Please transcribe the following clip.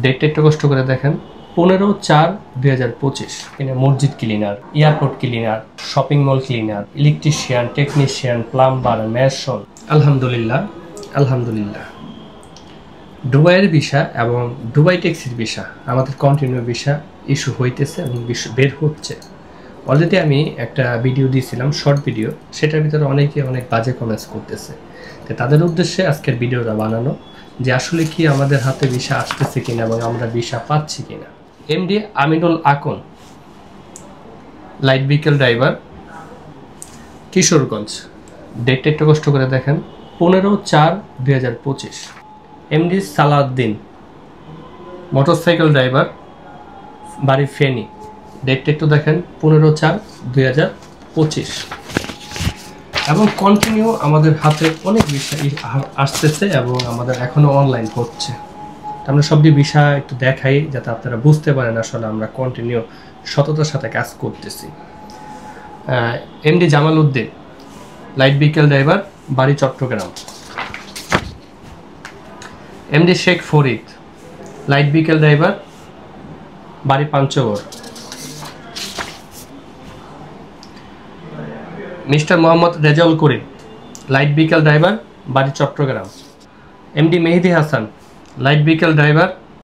ডেটটা একটু কষ্ট করে দেখেন, 15/4/2025। এখানে মসজিদ cleaner, airport cleaner, shopping mall cleaner, electrician, technician, plumber, mason. আলহামদুলিল্লাহ আলহামদুলিল্লাহ। দুবাইয়ের ভিসা এবং দুবাই ট্যাক্সির ভিসা আমাদের কন্টিনিউ ভিসা ইস্যু হইতেছে এবং বের হচ্ছে। অলরেডি আমি একটা ভিডিও দিয়েছিলাম, শর্ট ভিডিও, সেটার ভিতরে অনেকে অনেক বাজে কমেন্টস করতেছে। তো তাদের উদ্দেশ্যে আজকের ভিডিওটা বানানো যে আসলে কি আমাদের হাতে ভিসা আসতেছে কিনা এবং আমরা ভিসা পাচ্ছি কিনা। MD Aminul Akon, light vehicle driver, Kishoreganj. ডেটটা একটু কষ্ট করে দেখেন, 15/4/2025। এমডি সালাউদ্দিন, মোটরসাইকেল ড্রাইভার, বাড়ি ফেনী। ডেটটা একটু দেখেন, 15/4/2025। এবং কন্টিনিউ আমাদের হাতে অনেক বিষয় আসতেছে এবং আমাদের এখনও অনলাইন হচ্ছে। আমরা সবটি বিষয় একটু দেখাই যাতে আপনারা বুঝতে পারেন আসলে আমরা কন্টিনিউ সততার সাথে কাজ করতেছি। MD Jamal Uddin, light vehicle driver, বাড়ি Chittagong. MD Sheikh Farid, light vehicle driver, বাড়ি Panchagarh. Mister Mohammad Rezaul Karim, light vehicle driver, বাড়ি Chittagong. MD Mehedi Hasan, light vehicle driver,